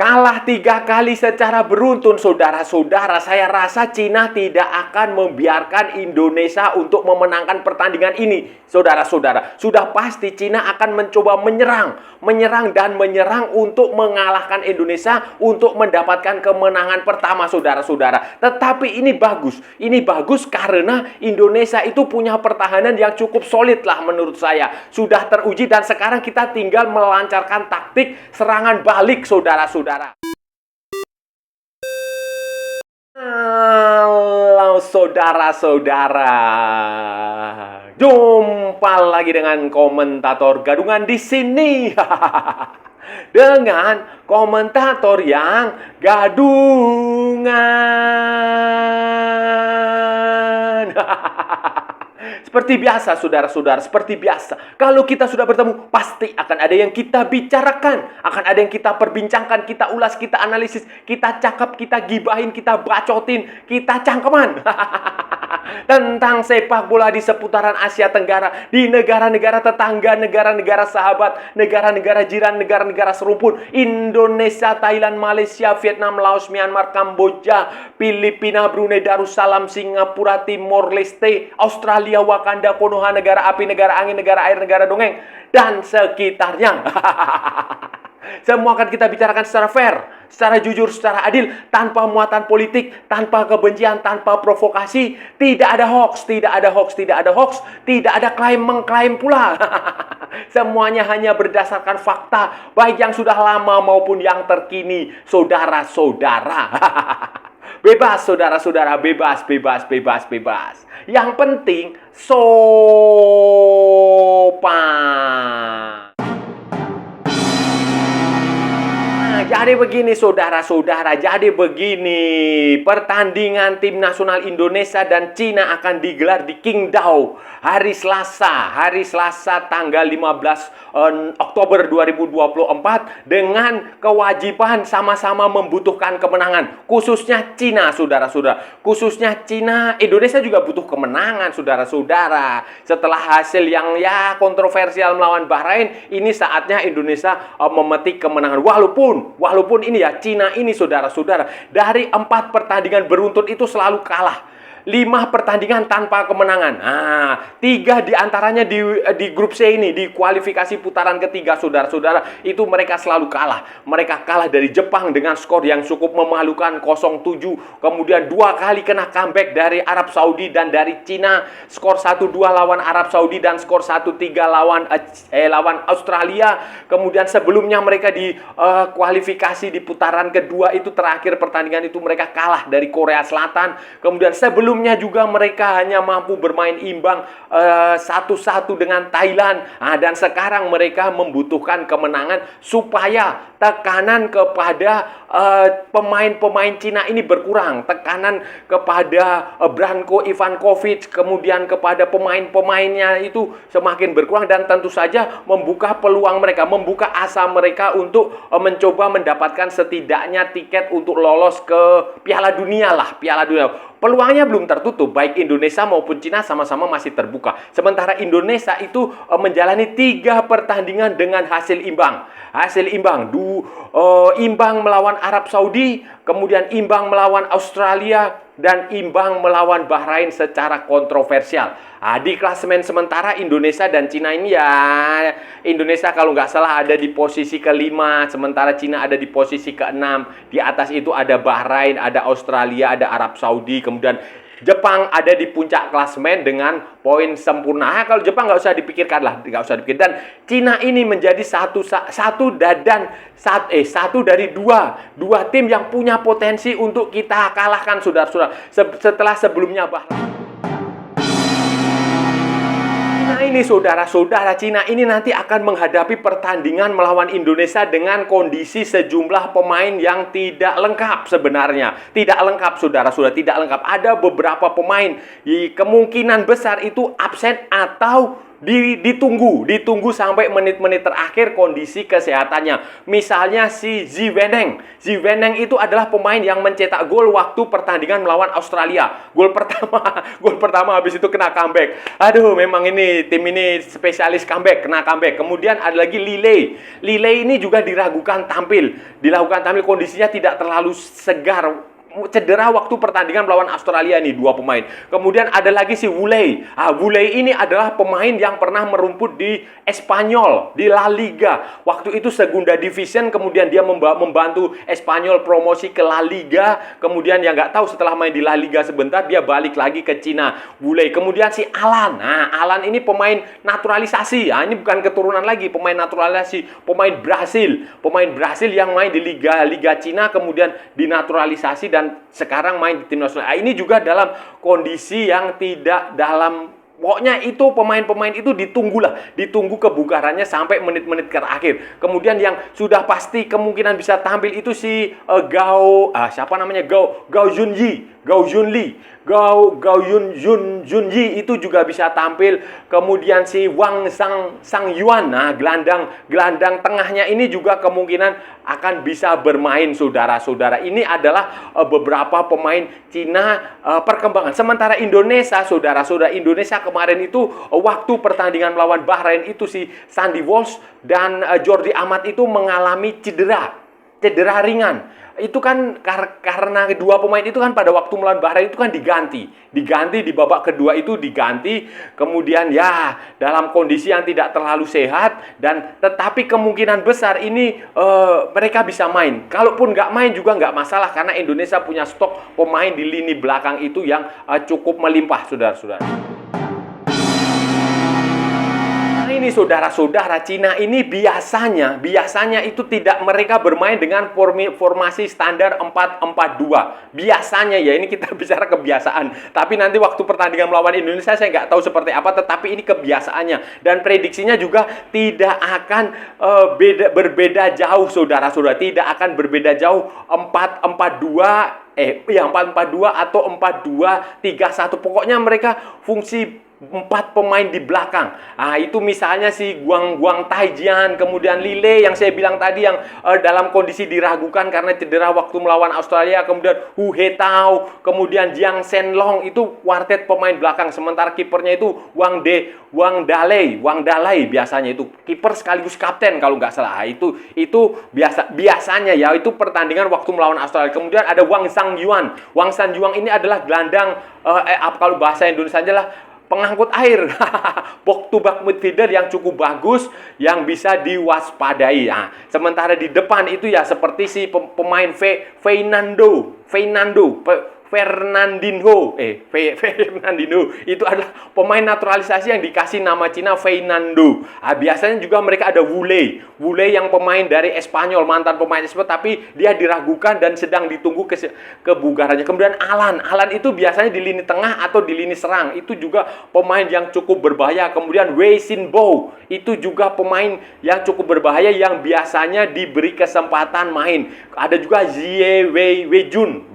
Kalah 3 kali secara beruntun, saudara-saudara. Saya rasa Cina tidak akan membiarkan Indonesia untuk memenangkan pertandingan ini, saudara-saudara. Sudah pasti Cina akan mencoba menyerang dan menyerang untuk mengalahkan Indonesia untuk mendapatkan kemenangan pertama, saudara-saudara. Tetapi ini bagus karena Indonesia itu punya pertahanan yang cukup solid lah menurut saya. Sudah teruji dan sekarang kita tinggal melancarkan taktik serangan balik, saudara-saudara. Halo saudara-saudara, jumpa lagi dengan komentator gadungan di sini. Dengan komentator yang gadungan. Seperti biasa, saudara-saudara, seperti biasa. Kalau kita sudah bertemu, pasti akan ada yang kita bicarakan. Akan ada yang kita perbincangkan, kita ulas, kita analisis, kita cakap, kita gibahin, kita bacotin, kita cangkeman. Tentang sepak bola di seputaran Asia Tenggara, di negara-negara tetangga, negara-negara sahabat, negara-negara jiran, negara-negara serumpun, Indonesia, Thailand, Malaysia, Vietnam, Laos, Myanmar, Kamboja, Filipina, Brunei Darussalam, Singapura, Timor Leste, Australia, Wakanda, Konoha, negara api, negara angin, negara air, negara dongeng, dan sekitarnya. Semua akan kita bicarakan secara fair, secara jujur, secara adil, tanpa muatan politik, tanpa kebencian, tanpa provokasi. Tidak ada hoax, tidak ada hoax, tidak ada hoax, tidak ada klaim-mengklaim pula. Semuanya hanya berdasarkan fakta, baik yang sudah lama maupun yang terkini, saudara-saudara. Bebas, saudara-saudara, bebas, bebas, bebas, bebas. Yang penting, sopan. Jadi begini saudara-saudara, jadi begini, pertandingan tim nasional Indonesia dan Cina akan digelar di Qingdao hari Selasa tanggal 15 Oktober 2024 dengan kewajiban sama-sama membutuhkan kemenangan, khususnya Cina, saudara-saudara. Khususnya Cina, Indonesia juga butuh kemenangan, saudara-saudara. Setelah hasil yang kontroversial melawan Bahrain, ini saatnya Indonesia memetik kemenangan. Walaupun ini Cina ini saudara-saudara, dari 4 pertandingan beruntun itu selalu kalah. 5 pertandingan tanpa kemenangan. 3 diantaranya di grup C ini, di kualifikasi putaran ketiga, saudara-saudara, itu mereka selalu kalah. Mereka kalah dari Jepang dengan skor yang cukup memalukan 0-7. Kemudian 2 kali kena comeback dari Arab Saudi dan dari Cina, skor 1-2 lawan Arab Saudi dan skor 1-3 lawan Australia. Kemudian sebelumnya mereka di kualifikasi di putaran kedua itu, terakhir pertandingan itu mereka kalah dari Korea Selatan. Kemudian sebelumnya juga mereka hanya mampu bermain imbang 1-1 dengan Thailand. Dan sekarang mereka membutuhkan kemenangan supaya tekanan kepada pemain-pemain Cina ini berkurang. Tekanan kepada Branko Ivankovic, kemudian kepada pemain-pemainnya itu semakin berkurang, dan tentu saja membuka peluang mereka, membuka asa mereka untuk mencoba mendapatkan setidaknya tiket untuk lolos ke Piala Dunia lah, Piala Dunia. Peluangnya belum tertutup, baik Indonesia maupun Cina sama-sama masih terbuka. Sementara Indonesia itu menjalani 3 pertandingan dengan hasil imbang. Imbang melawan Arab Saudi, kemudian imbang melawan Australia, dan imbang melawan Bahrain secara kontroversial. Di klasemen sementara Indonesia dan Cina ini Indonesia kalau nggak salah ada di posisi ke-5, sementara Cina ada di posisi ke-6. Di atas itu ada Bahrain, ada Australia, ada Arab Saudi, kemudian Jepang ada di puncak klasemen dengan poin sempurna. Kalau Jepang nggak usah dipikirkan lah, nggak usah dipikir. Dan Cina ini menjadi satu dari dua tim yang punya potensi untuk kita kalahkan, saudara-saudara. Setelah sebelumnya ini saudara-saudara, Cina ini nanti akan menghadapi pertandingan melawan Indonesia dengan kondisi sejumlah pemain yang tidak lengkap sebenarnya. Tidak lengkap, saudara-saudara, tidak lengkap. Ada beberapa pemain kemungkinan besar itu absen atau ditunggu sampai menit-menit terakhir kondisi kesehatannya. Misalnya si Ziveneng itu adalah pemain yang mencetak gol waktu pertandingan melawan Australia. Gol pertama habis itu kena comeback. Aduh, memang ini tim ini spesialis kena comeback. Kemudian ada lagi Lille ini juga dilakukan tampil kondisinya tidak terlalu segar, cedera waktu pertandingan melawan Australia nih, 2 pemain. Kemudian ada lagi si Wuley. Wuley ini adalah pemain yang pernah merumput di Espanyol, di La Liga. Waktu itu Segunda Division, kemudian dia membantu Espanyol promosi ke La Liga. Kemudian ya nggak tahu setelah main di La Liga sebentar dia balik lagi ke Cina. Wuley. Kemudian si Alan. Alan ini pemain naturalisasi. Ini bukan keturunan lagi, pemain naturalisasi, pemain Brasil yang main di Liga Cina kemudian dinaturalisasi dan sekarang main di tim nasional. Ini juga dalam kondisi yang tidak dalam, pokoknya itu pemain-pemain itu ditunggu kebugarannya sampai menit-menit terakhir. Kemudian yang sudah pasti kemungkinan bisa tampil itu si Gao Junji itu juga bisa tampil. Kemudian si Wang Sangyuan, gelandang tengahnya ini juga kemungkinan akan bisa bermain, saudara-saudara. Ini adalah beberapa pemain Cina perkembangan. Sementara Indonesia, saudara-saudara, Indonesia kemarin itu waktu pertandingan melawan Bahrain itu si Sandy Walsh dan Jordi Amat itu mengalami cedera ringan. Itu kan karena kedua pemain itu kan pada waktu melawan Bahrain itu kan diganti di babak kedua itu diganti, kemudian ya dalam kondisi yang tidak terlalu sehat, dan tetapi kemungkinan besar ini mereka bisa main. Kalaupun nggak main juga nggak masalah karena Indonesia punya stok pemain di lini belakang itu yang cukup melimpah, saudara-saudara. Ini saudara-saudara, Cina ini biasanya itu tidak, mereka bermain dengan formasi standar 4-4-2. Biasanya ya, ini kita bicara kebiasaan. Tapi nanti waktu pertandingan melawan Indonesia saya nggak tahu seperti apa, tetapi ini kebiasaannya. Dan prediksinya juga tidak akan berbeda jauh, saudara-saudara. Tidak akan berbeda jauh 4-4-2 atau 4-2-3-1. Pokoknya mereka fungsi 4 pemain di belakang. Itu misalnya si Guang Taijian, kemudian Lille yang saya bilang tadi yang dalam kondisi diragukan karena cedera waktu melawan Australia, kemudian Hu Hetao, kemudian Jiang Shenlong, itu kuartet pemain belakang. Sementara kipernya itu Wang Dalei biasanya itu kiper sekaligus kapten kalau nggak salah. Itu biasanya ya, itu pertandingan waktu melawan Australia. Kemudian ada Wang Sangyuan ini adalah gelandang kalau bahasa Indonesia adalah pengangkut air. Back to back midfielder yang cukup bagus, yang bisa diwaspadai. Sementara di depan itu ya seperti si pemain Fernandinho itu adalah pemain naturalisasi yang dikasih nama Cina Fernando. Biasanya juga mereka ada Wuley yang pemain dari Espanyol, mantan pemain Espanyol, tapi dia diragukan dan sedang ditunggu kebugarannya. Kemudian Alan itu biasanya di lini tengah atau di lini serang, itu juga pemain yang cukup berbahaya. Kemudian Wei Xinbo itu juga pemain yang cukup berbahaya yang biasanya diberi kesempatan main. Ada juga Zhie Weijun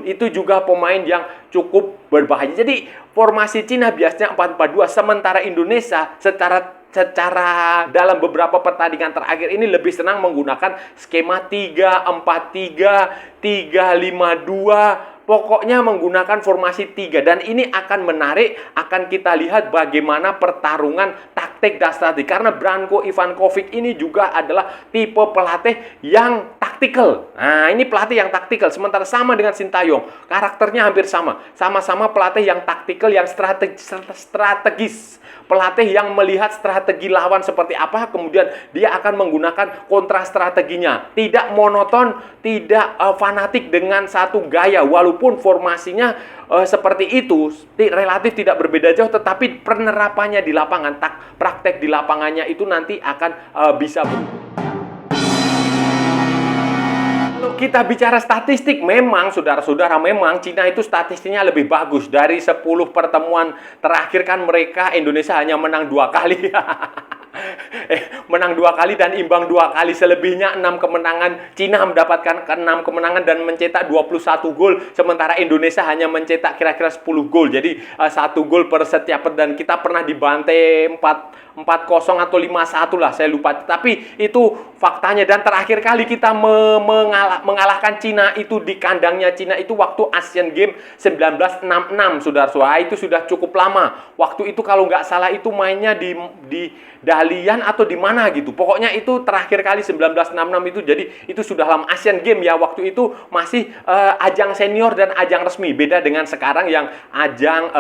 itu juga pemain yang cukup berbahaya. Jadi formasi Cina biasanya 4-4-2, sementara Indonesia secara dalam beberapa pertandingan terakhir ini lebih senang menggunakan skema 3-4-3, 3-5-2. Pokoknya menggunakan formasi 3. Dan ini akan menarik, akan kita lihat bagaimana pertarungan taktik dan strategi. Karena Branko Ivankovic ini juga adalah tipe pelatih yang taktikal. Ini pelatih yang taktikal. Sementara sama dengan Sintayong, karakternya hampir sama. Sama-sama pelatih yang taktikal, yang strategis. Pelatih yang melihat strategi lawan seperti apa, kemudian dia akan menggunakan kontra strateginya. Tidak monoton, tidak fanatik dengan satu gaya. Walaupun formasinya seperti itu, relatif tidak berbeda jauh, tetapi penerapannya di lapangan, praktek di lapangannya itu nanti akan bisa kita bicara statistik, memang saudara-saudara, memang Cina itu statistiknya lebih bagus. Dari 10 pertemuan terakhir kan mereka, Indonesia hanya menang 2 kali. Menang 2 kali dan imbang 2 kali, selebihnya 6 kemenangan. Cina mendapatkan 6 kemenangan dan mencetak 21 gol, sementara Indonesia hanya mencetak kira-kira 10 gol. Jadi 1 gol per setiap, dan kita pernah dibantai 4-0 atau 5-1 lah, saya lupa. Tapi itu faktanya. Dan terakhir kali kita mengalahkan Cina itu di kandangnya Cina itu waktu Asian Games 1966, saudara-saudara. Itu sudah cukup lama. Waktu itu kalau nggak salah itu mainnya di Dalian atau di mana gitu. Pokoknya itu terakhir kali 1966 itu. Jadi itu sudah lama. Asian Games ya, waktu itu masih ajang senior dan ajang resmi. Beda dengan sekarang yang ajang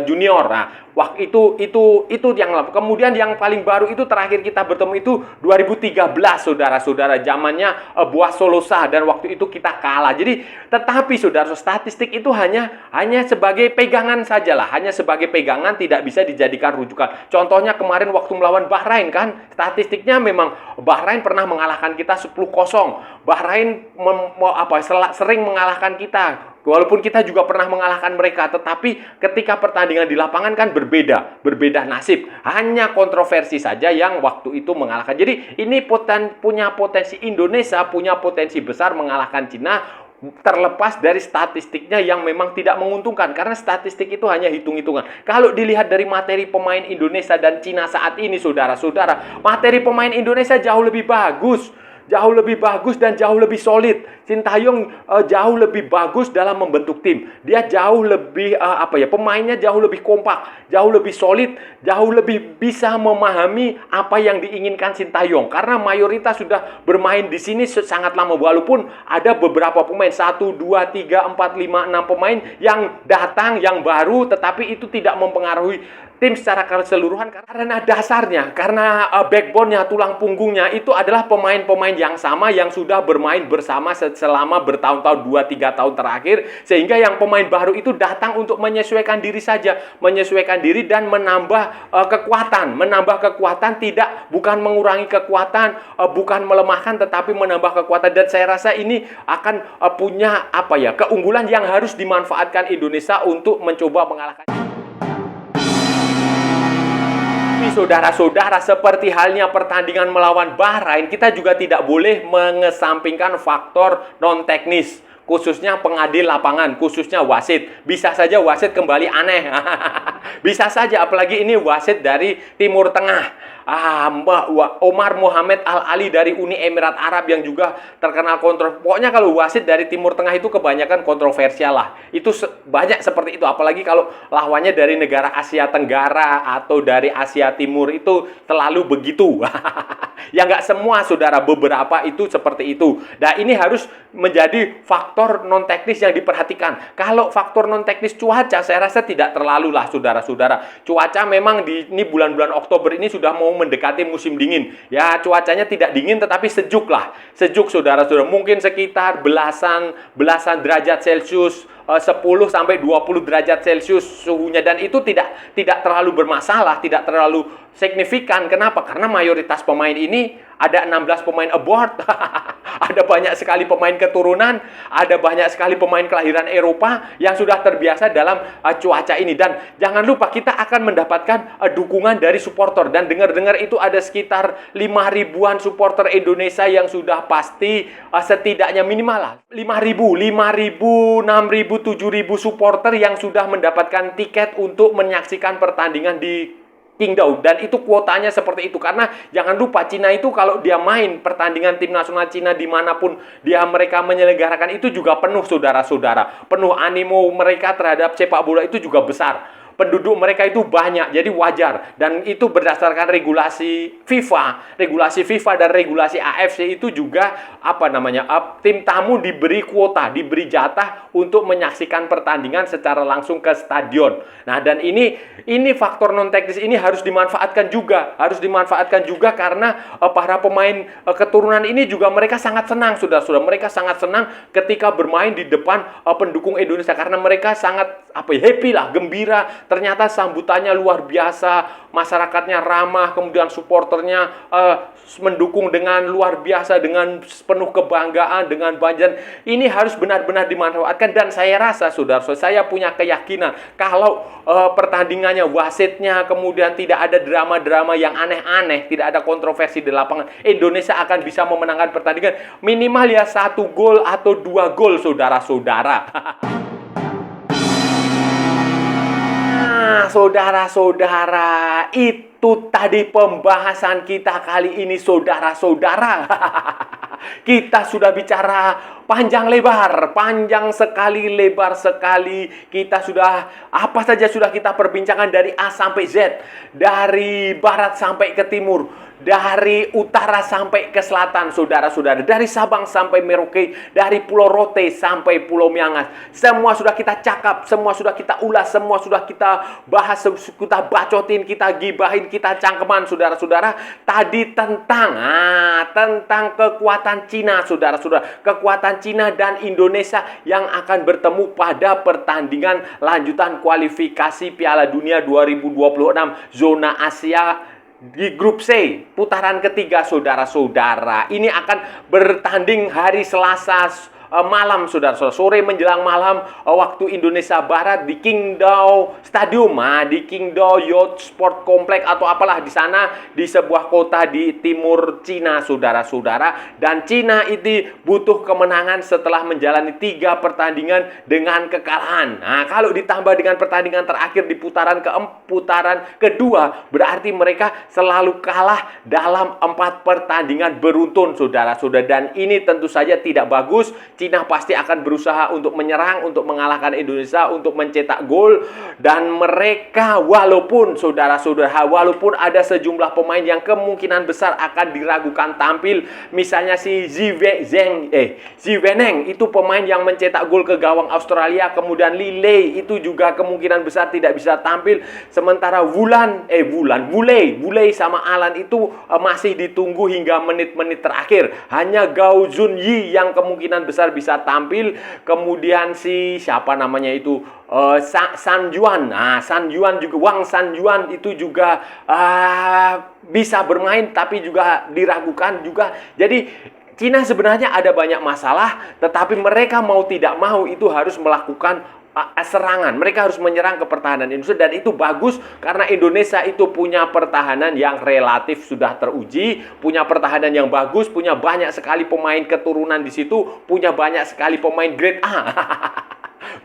junior. Nah, waktu itu yang lama. Kemudian yang paling baru itu terakhir kita bertemu itu 2013, saudara-saudara. Zamannya Buas Solosa, dan waktu itu kita kalah. Jadi tetapi saudara, statistik itu hanya sebagai pegangan sajalah, hanya sebagai pegangan, tidak bisa dijadikan rujukan. Contohnya kemarin waktu melawan Bahrain kan, statistiknya memang Bahrain pernah mengalahkan kita 10-0. Bahrain sering mengalahkan kita. Walaupun kita juga pernah mengalahkan mereka, tetapi ketika pertandingan di lapangan kan berbeda nasib. Hanya kontroversi saja yang waktu itu mengalahkan. Jadi ini punya potensi, Indonesia punya potensi besar mengalahkan Cina, terlepas dari statistiknya yang memang tidak menguntungkan. Karena statistik itu hanya hitung-hitungan. Kalau dilihat dari materi pemain Indonesia dan Cina saat ini, saudara-saudara, materi pemain Indonesia jauh lebih bagus. Jauh lebih bagus dan jauh lebih solid. Sintayong jauh lebih bagus dalam membentuk tim. Dia jauh lebih pemainnya jauh lebih kompak, jauh lebih solid, jauh lebih bisa memahami apa yang diinginkan Sintayong. Karena mayoritas sudah bermain di sini sangat lama, walaupun ada beberapa pemain 1, 2, 3, 4, 5, 6 pemain yang datang yang baru, tetapi itu tidak mempengaruhi tim secara keseluruhan, karena dasarnya, karena backbone-nya, tulang punggungnya itu adalah pemain-pemain yang sama yang sudah bermain bersama selama bertahun-tahun, 2-3 tahun terakhir, sehingga yang pemain baru itu datang untuk menyesuaikan diri saja, menyesuaikan diri dan menambah kekuatan, bukan mengurangi kekuatan, bukan melemahkan, tetapi menambah kekuatan. Dan saya rasa ini akan punya keunggulan yang harus dimanfaatkan Indonesia untuk mencoba mengalahkan. Saudara-saudara, seperti halnya pertandingan melawan Bahrain, kita juga tidak boleh mengesampingkan faktor non-teknis, khususnya pengadil lapangan, khususnya wasit. Bisa saja wasit kembali aneh. Bisa saja, apalagi ini wasit dari Timur Tengah. Omar Mohamed Al-Ali dari Uni Emirat Arab yang juga terkenal kontroversial. Pokoknya kalau wasit dari Timur Tengah itu kebanyakan kontroversial lah. Itu banyak seperti itu. Apalagi kalau lawannya dari negara Asia Tenggara atau dari Asia Timur, itu selalu begitu. Ya nggak semua, saudara, beberapa itu seperti itu. Nah, ini harus menjadi faktor non-teknis yang diperhatikan. Kalau faktor non-teknis cuaca, saya rasa tidak terlalu lah, saudara-saudara. Cuaca memang ini bulan-bulan Oktober ini sudah mau mendekati musim dingin. Ya, cuacanya tidak dingin tetapi sejuk lah. Sejuk, saudara-saudara. Mungkin sekitar belasan derajat Celcius, 10 sampai 20 derajat Celcius suhunya, dan itu tidak terlalu bermasalah, tidak terlalu signifikan. Kenapa? Karena mayoritas pemain ini ada 16 pemain abroad. Ada banyak sekali pemain keturunan, ada banyak sekali pemain kelahiran Eropa yang sudah terbiasa dalam cuaca ini. Dan jangan lupa kita akan mendapatkan dukungan dari supporter. Dan dengar-dengar itu ada sekitar 5.000-an supporter Indonesia yang sudah pasti setidaknya minimal lah 5.000, 6.000, 7.000 supporter yang sudah mendapatkan tiket untuk menyaksikan pertandingan di Qingdao, dan itu kuotanya seperti itu. Karena jangan lupa, Cina itu kalau dia main pertandingan tim nasional Cina dimanapun mereka menyelenggarakan, itu juga penuh, saudara-saudara. Penuh, animo mereka terhadap sepak bola itu juga besar. Penduduk mereka itu banyak, jadi wajar. Dan itu berdasarkan regulasi FIFA dan regulasi AFC itu juga tim tamu diberi kuota, diberi jatah untuk menyaksikan pertandingan secara langsung ke stadion. Nah, dan ini faktor non teknis ini harus dimanfaatkan juga, karena para pemain keturunan ini juga mereka sangat senang, saudara-saudara. Mereka sangat senang ketika bermain di depan pendukung Indonesia, karena mereka sangat happy lah, gembira Ternyata sambutannya luar biasa, masyarakatnya ramah, kemudian supporternya mendukung dengan luar biasa, dengan penuh kebanggaan, dengan banjan. Ini harus benar-benar dimanfaatkan, dan saya rasa, saudara-saudara, saya punya keyakinan kalau pertandingannya, wasitnya, kemudian tidak ada drama-drama yang aneh-aneh, tidak ada kontroversi di lapangan, Indonesia akan bisa memenangkan pertandingan minimal ya 1 gol atau 2 gol, saudara-saudara. Nah, saudara-saudara, itu tadi pembahasan kita kali ini, saudara-saudara. Kita sudah bicara panjang lebar, panjang sekali, lebar sekali. Kita sudah, apa saja sudah kita perbincangkan dari A sampai Z, dari barat sampai ke timur, dari utara sampai ke selatan, saudara-saudara, dari Sabang sampai Merauke, dari Pulau Rote sampai Pulau Miangas. Semua sudah kita cakap, semua sudah kita ulas, semua sudah kita bahas, kita bacotin, kita gibahin, kita cangkeman, saudara-saudara. Tadi tentang kekuatan Cina, saudara-saudara. Kekuatan Cina dan Indonesia yang akan bertemu pada pertandingan lanjutan kualifikasi Piala Dunia 2026 zona Asia di grup C, putaran ketiga, saudara-saudara. Ini akan bertanding hari Selasa malam, saudara-saudara, sore menjelang malam waktu Indonesia Barat di Qingdao Stadium, di Qingdao Youth Sport Complex atau apalah di sana, di sebuah kota di timur Cina, saudara-saudara. Dan Cina itu butuh kemenangan setelah menjalani 3 pertandingan dengan kekalahan. Nah, kalau ditambah dengan pertandingan terakhir di putaran kedua, berarti mereka selalu kalah dalam 4 pertandingan beruntun, saudara-saudara. Dan ini tentu saja tidak bagus. Cina pasti akan berusaha untuk menyerang, untuk mengalahkan Indonesia, untuk mencetak gol. Dan mereka walaupun, saudara-saudara, walaupun ada sejumlah pemain yang kemungkinan besar akan diragukan tampil, misalnya si Ziweneng itu pemain yang mencetak gol ke gawang Australia, kemudian Lille itu juga kemungkinan besar tidak bisa tampil. Sementara Wule sama Alan itu masih ditunggu hingga menit-menit terakhir. Hanya Gao Junyi yang kemungkinan besar bisa tampil. Kemudian si siapa namanya itu, San Yuan. Nah, Wang San Yuan itu juga bisa bermain tapi juga diragukan juga. Jadi Cina sebenarnya ada banyak masalah, tetapi mereka mau tidak mau itu harus melakukan serangan. Mereka harus menyerang ke pertahanan Indonesia, dan itu bagus karena Indonesia itu punya pertahanan yang relatif sudah teruji, punya pertahanan yang bagus, punya banyak sekali pemain keturunan di situ, punya banyak sekali pemain grade A.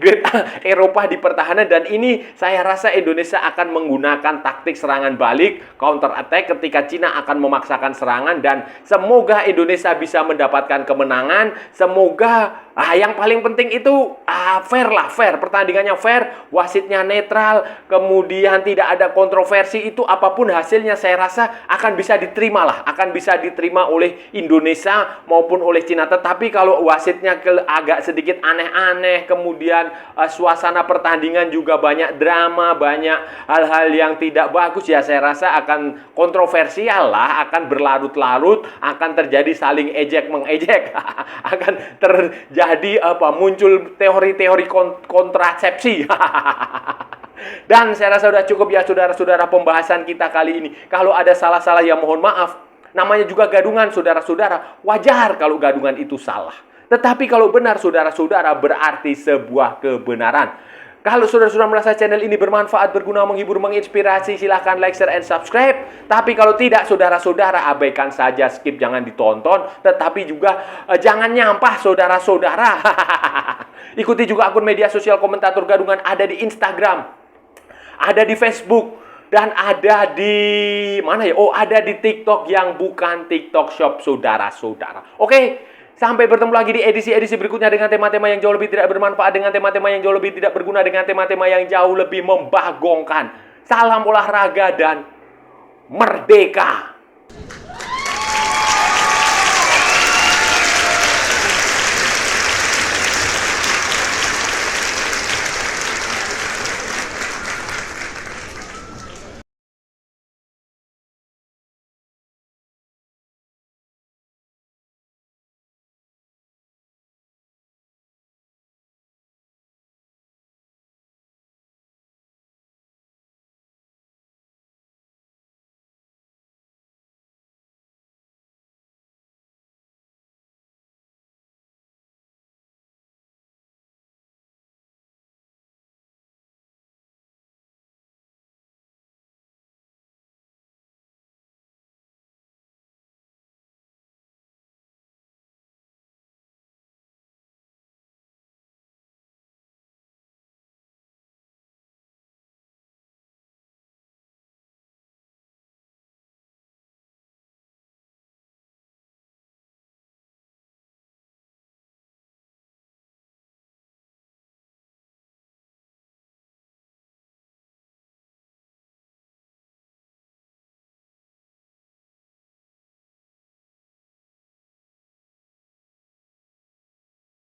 Grade A Eropa di pertahanan. Dan ini saya rasa Indonesia akan menggunakan taktik serangan balik, counter attack, ketika Cina akan memaksakan serangan. Dan semoga Indonesia bisa mendapatkan kemenangan. Semoga yang paling penting itu fair lah, fair, pertandingannya fair, wasitnya netral, kemudian tidak ada kontroversi. Itu apapun hasilnya saya rasa akan bisa diterima lah, akan bisa diterima oleh Indonesia maupun oleh Cina. Tetapi kalau wasitnya agak sedikit aneh-aneh, kemudian suasana pertandingan juga banyak drama, banyak hal-hal yang tidak bagus, ya saya rasa akan kontroversial lah, akan berlarut-larut, akan terjadi saling ejek-mengejek, akan terjadi muncul teori-teori kontrasepsi. Dan saya rasa sudah cukup ya, saudara-saudara, pembahasan kita kali ini. Kalau ada salah-salah ya mohon maaf. Namanya juga gadungan, saudara-saudara. Wajar kalau gadungan itu salah. Tetapi kalau benar, saudara-saudara, berarti sebuah kebenaran. Kalau saudara-saudara merasa channel ini bermanfaat, berguna, menghibur, menginspirasi, silahkan like, share, and subscribe. Tapi kalau tidak, saudara-saudara, abaikan saja, skip, jangan ditonton. Tetapi juga jangan nyampah, saudara-saudara. Ikuti juga akun media sosial Komentator Gadungan, ada di Instagram, ada di Facebook, dan ada di mana ya? Oh, ada di TikTok yang bukan TikTok Shop, saudara-saudara. Oke. Sampai bertemu lagi di edisi-edisi berikutnya dengan tema-tema yang jauh lebih tidak bermanfaat, dengan tema-tema yang jauh lebih tidak berguna, dengan tema-tema yang jauh lebih membagongkan. Salam olahraga dan merdeka!